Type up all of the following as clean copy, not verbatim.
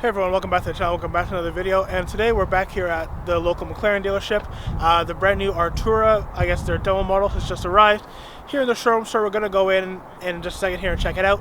Hey everyone, welcome back to the channel, welcome back to another video, and today we're back here at the local McLaren dealership. The brand new Artura, I guess their demo model, has just arrived here in the showroom, so we're going to go in just a second here and check it out.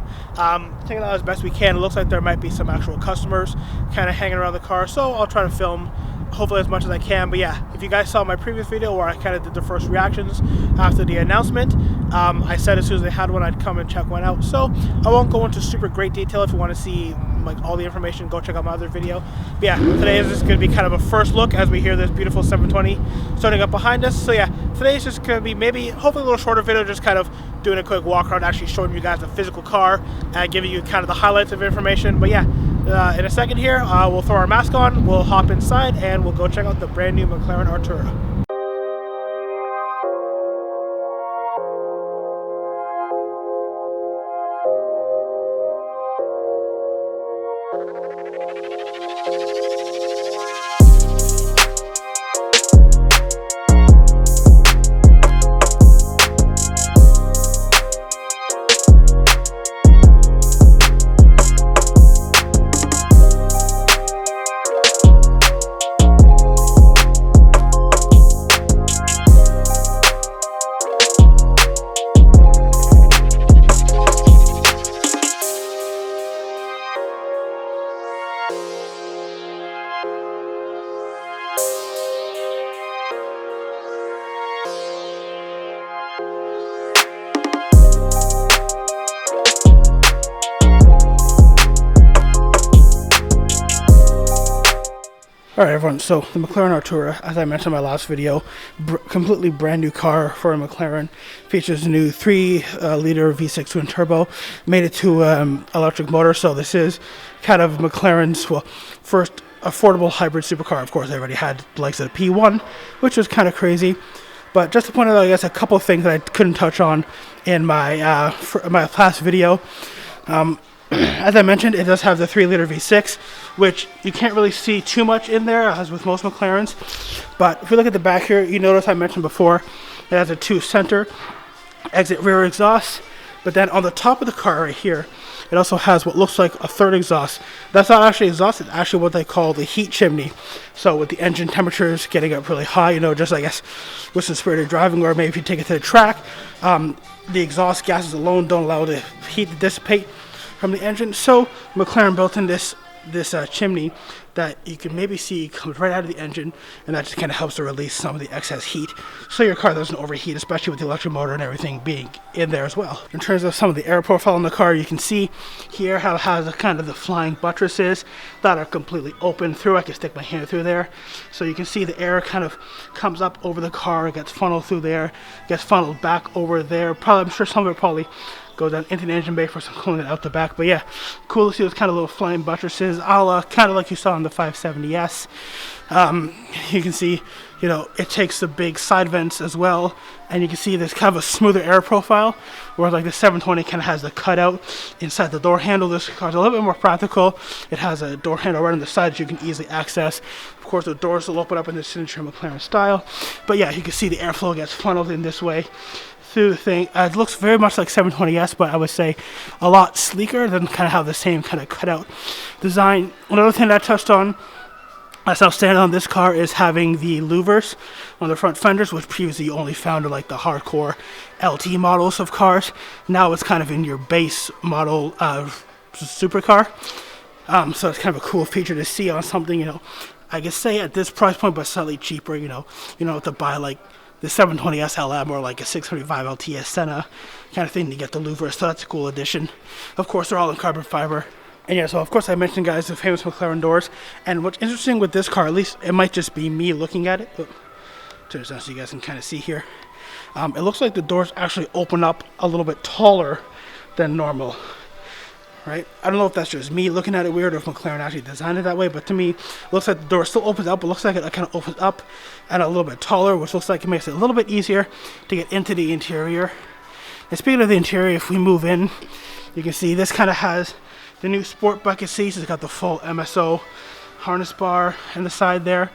Take it out as best we can. It looks like there might be some actual customers kind of hanging around the car, so I'll try to film hopefully as much as I can. But yeah, if you guys saw my previous video where I kind of did the first reactions after the announcement, I said as soon as they had one I'd come and check one out, so I won't go into super great detail. If you want to see like all the information, go check out my other video. But yeah, today is just going to be kind of a first look as we hear this beautiful 720 starting up behind us. So yeah, today is just going to be maybe hopefully a little shorter video, just kind of doing a quick walk around, actually showing you guys the physical car and giving you kind of the highlights of information. But yeah, in a second here, we'll throw our mask on, we'll hop inside, and we'll go check out the brand new McLaren Artura. Alright everyone, so the McLaren Artura, as I mentioned in my last video, completely brand new car for a McLaren. Features a new 3-liter V6 twin turbo, made it to electric motor, so this is kind of McLaren's, well, first affordable hybrid supercar. Of course, they already had the likes of the P1, which was kind of crazy. But just to point out, I guess, a couple of things that I couldn't touch on in my, my last video. As I mentioned, it does have the 3-liter V6, which you can't really see too much in there, as with most McLarens. But if you look at the back here, you notice I mentioned before, it has a 2-center exit rear exhaust. But then on the top of the car right here, it also has what looks like a third exhaust. That's not actually exhaust, it's actually what they call the heat chimney. So with the engine temperatures getting up really high, you know, just I guess with some spirited driving, or maybe if you take it to the track, the exhaust gases alone don't allow the heat to dissipate from the engine. So McLaren built in this chimney that you can maybe see comes right out of the engine, and that just kind of helps to release some of the excess heat so your car doesn't overheat, especially with the electric motor and everything being in there as well. In terms of some of the air profile in the car, you can see here how it has kind of the flying buttresses that are completely open through. I can stick my hand through there, so you can see the air kind of comes up over the car, gets funneled through there, gets funneled back over there. Probably, I'm sure some of it probably go down into the engine bay for some cooling out the back. But yeah, cool to see those kind of little flying buttresses, a la kind of like you saw in the 570S. You can see, you know, it takes the big side vents as well, and you can see there's kind of a smoother air profile, whereas like the 720 kind of has the cutout inside the door handle. This car's a little bit more practical. It has a door handle right on the side that you can easily access. Of course, the doors will open up in the signature McLaren style. But yeah, you can see the airflow gets funneled in this way through the thing. It looks very much like 720S, but I would say a lot sleeker than kind of have the same kind of cutout design. Another thing that I touched on that's outstanding on this car is having the louvers on the front fenders, which previously you only found in like the hardcore LT models of cars. Now it's kind of in your base model supercar. So it's kind of a cool feature to see on something, you know, I guess say at this price point, but slightly cheaper. You know, to buy like the 720S LM or like a 635 LTS Senna kind of thing to get the louvers. So that's a cool addition. Of course, they're all in carbon fiber. And yeah, so of course I mentioned, guys, the famous McLaren doors. And what's interesting with this car, at least it might just be me looking at it, turn this down so you guys can kind of see here. It looks like the doors actually open up a little bit taller than normal, right? I don't know if that's just me looking at it weird or if McLaren actually designed it that way, but to me, it looks like the door still opens up, but looks like it kind of opens up and a little bit taller, which looks like it makes it a little bit easier to get into the interior. And speaking of the interior, if we move in, you can see this kind of has the new sport bucket seats. It's got the full MSO harness bar in the side there.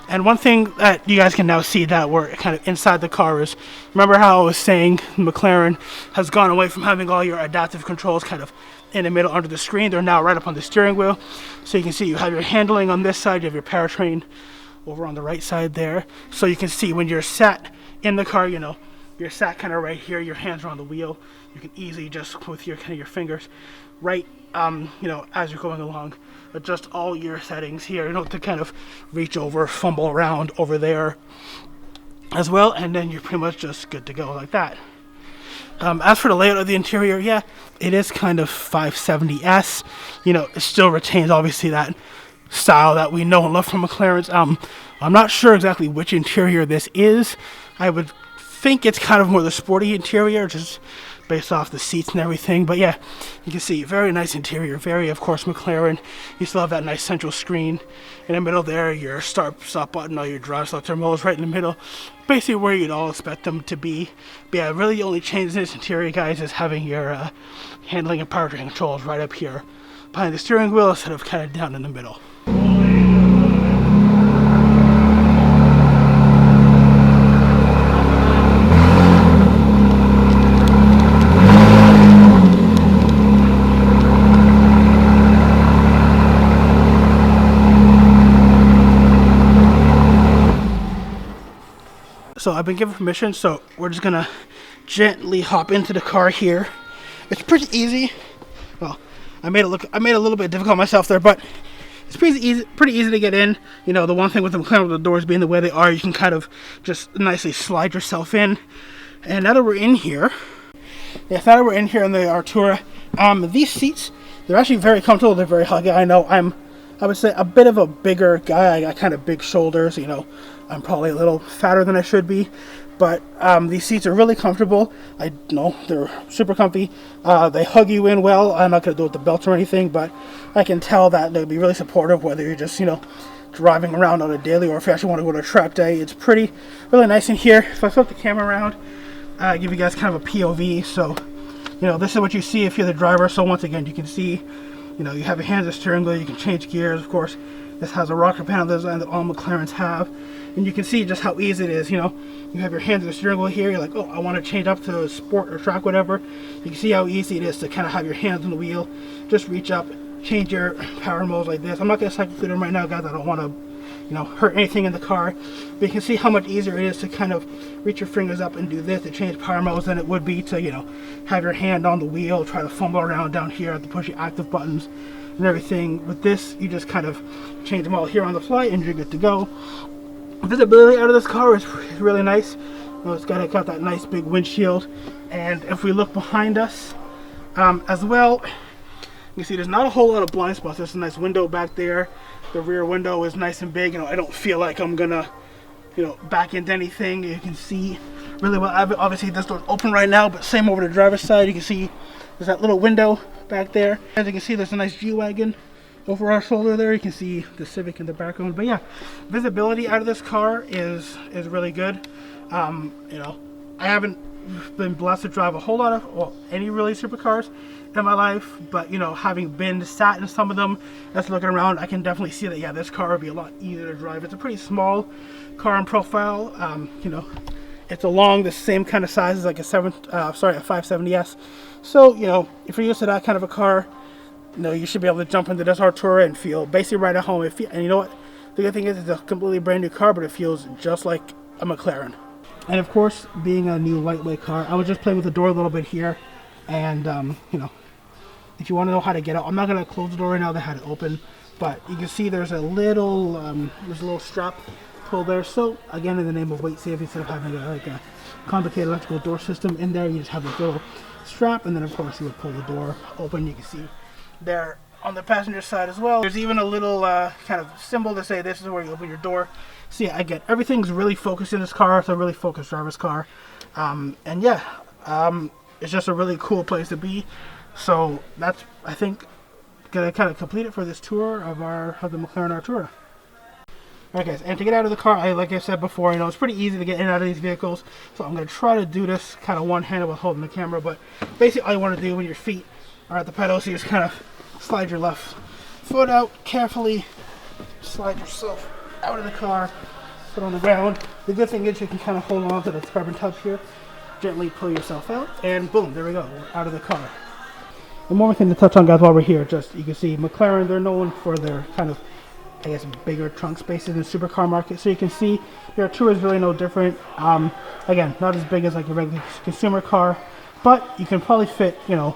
And one thing that you guys can now see that we're kind of inside the car is, remember how I was saying McLaren has gone away from having all your adaptive controls kind of in the middle under the screen. They're now right up on the steering wheel. So you can see you have your handling on this side, you have your powertrain over on the right side there. So you can see when you're sat in the car, you know, you're sat kind of right here, your hands are on the wheel. You can easily just with your kind of your fingers right, you know, as you're going along, adjust all your settings here, you know, to kind of reach over, fumble around over there as well, and then you're pretty much just good to go like that. As for the layout of the interior, yeah, it is kind of 570s. You know, it still retains obviously that style that we know and love from McLaren's. I'm not sure exactly which interior this is. I would think it's kind of more the sporty interior, just based off the seats and everything. But yeah, you can see very nice interior, very of course McLaren. You still have that nice central screen in the middle there, your start stop button, all your drive selector modes right in the middle, basically where you'd all expect them to be. But yeah, really the only change in this interior, guys, is having your handling and powertrain controls right up here behind the steering wheel instead of kind of down in the middle. So I've been given permission, so we're just gonna gently hop into the car here. It's pretty easy. Well, I made it a little bit difficult myself there, but it's pretty easy to get in. You know, the one thing with the McLaren, with the doors being the way they are, you can kind of just nicely slide yourself in. And now that we're in here, in the Artura, these seats, they're actually very comfortable. They're very huggy. I know I would say a bit of a bigger guy. I got kind of big shoulders, you know. I'm probably a little fatter than I should be, but these seats are really comfortable. I know they're super comfy. They hug you in well. I'm not going to do it with the belt or anything, but I can tell that they'll be really supportive whether you're just, you know, driving around on a daily or if you actually want to go to a track day. It's really nice in here. If I flip the camera around, give you guys kind of a POV. So, you know, this is what you see if you're the driver. So once again, you can see, you know, you have your hands on the steering wheel. You can change gears, of course. This has a rocker panel design that all McLarens have. And you can see just how easy it is, you know. You have your hands on the steering wheel here. You're like, oh, I want to change up to sport or track, whatever. You can see how easy it is to kind of have your hands on the wheel. Just reach up, change your power modes like this. I'm not going to cycle through them right now, guys. I don't want to, you know, hurt anything in the car. But you can see how much easier it is to kind of reach your fingers up and do this to change power modes than it would be to, you know, have your hand on the wheel, try to fumble around down here to push your active buttons and everything. With this, you just kind of change them all here on the fly and you're good to go. Visibility out of this car is really nice. You know, it's got that nice big windshield, and if we look behind us as well, you see there's not a whole lot of blind spots. There's a nice window back there. The rear window is nice and big. You know, I don't feel like I'm gonna, you know, back into anything. You can see really well. Obviously this door's open right now, but same over the driver's side. You can see there's that little window back there. As you can see, there's a nice G-Wagon over our shoulder there. You can see the Civic in the background. But yeah, visibility out of this car is really good. You know, I haven't been blessed to drive a whole lot of any really supercars in my life, but you know, having been sat in some of them, just looking around, I can definitely see that, yeah, this car would be a lot easier to drive. It's a pretty small car in profile. You know, it's along the same kind of size as like a 570s. So, you know, if you're used to that kind of a car, you know, you should be able to jump into this Artura and feel basically right at home. And you know what? The good thing is it's a completely brand new car, but it feels just like a McLaren. And of course, being a new lightweight car, I was just playing with the door a little bit here. And, you know, if you want to know how to get out, I'm not going to close the door right now. They had it open. But you can see there's a little strap pull there. So, again, in the name of weight saving, instead of having a complicated electrical door system in there, you just have this little strap. And then, of course, you would pull the door open. You can see there on the passenger side as well. There's even a little kind of symbol to say this is where you open your door. So yeah, again, everything's really focused in this car. It's a really focused driver's car. And yeah, it's just a really cool place to be. So that's, I think, gonna kind of complete it for this tour of the McLaren Artura. Alright guys, and to get out of the car, like I said before, you know, it's pretty easy to get in and out of these vehicles. So I'm gonna try to do this kind of one-handed while holding the camera. But basically all you want to do when your feet are at the pedals, you just kind of slide your left foot out carefully slide yourself out of the car, put on the ground. The good thing is you can kind of hold on to the carbon tub here, gently pull yourself out, and boom, there we go, we're out of the car. And one more thing to touch on, guys, while we're here, just you can see McLaren, they're known for their kind of, I guess, bigger trunk spaces in the supercar market. So you can see their Artura is really no different. Again, not as big as like a regular consumer car, but you can probably fit, you know,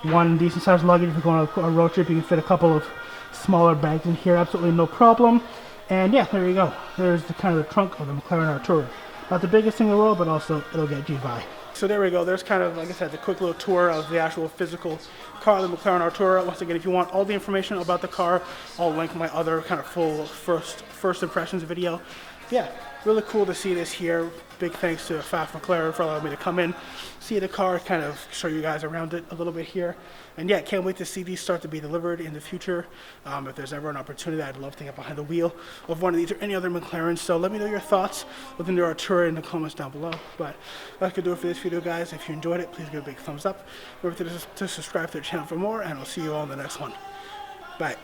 one decent sized luggage. If you're going on a road trip, you can fit a couple of smaller bags in here, absolutely no problem. And yeah, there you go. There's the kind of the trunk of the McLaren Artura. Not the biggest thing in the world, but also it'll get you by. So there we go. There's kind of, like I said, the quick little tour of the actual physical car, the McLaren Artura. Once again, if you want all the information about the car, I'll link my other kind of full first impressions video. Yeah, really cool to see this here. Big thanks to Pfaff McLaren for allowing me to come in, see the car, kind of show you guys around it a little bit here. And yeah, can't wait to see these start to be delivered in the future. If there's ever an opportunity, I'd love to get behind the wheel of one of these or any other McLarens. So let me know your thoughts with the new Artura in the comments down below. But that's gonna do it for this video, guys. If you enjoyed it, please give a big thumbs up. Remember to subscribe to the channel for more, and I'll see you all in the next one. Bye.